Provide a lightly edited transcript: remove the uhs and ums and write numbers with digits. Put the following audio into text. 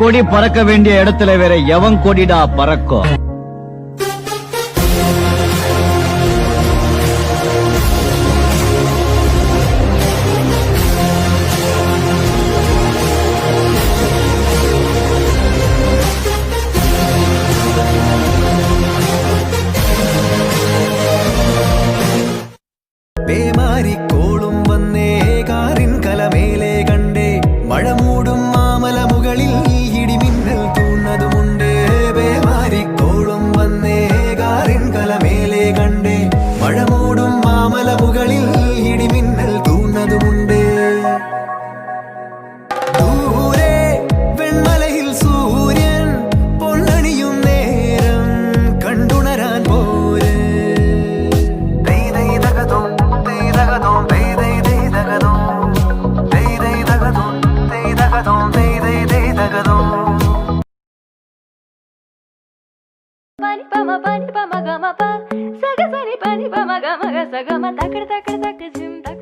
கொடி பறக்க வேண்டிய இடத்துல வேற எவன் கொடிடா பறக்கும்? പേമാരിക്കോളും വന്നേ കാറിൻ കലമേലെ കണ്ടേ മഴ മൂടും മാമല മുകളിൽ ഇടിമിന്നൽ തൂന്നതുമുണ്ട് പേമാരിക്കോളും വന്നേ കാറിൻ കലമേലെ കണ്ടേ മഴ മൂടും മാമല മുകളിൽ ഇടിമിന്നൽ തൂന്നതുമുണ്ട് ദൂരെ വെൺമലയിൽ സൂര്യൻ പൊന്നണിയും നേരം കണ്ടുണരാൻ പോരെ Pani pama gama pa, saga sani pani pama gama ga sagama takar takar tak jim tak.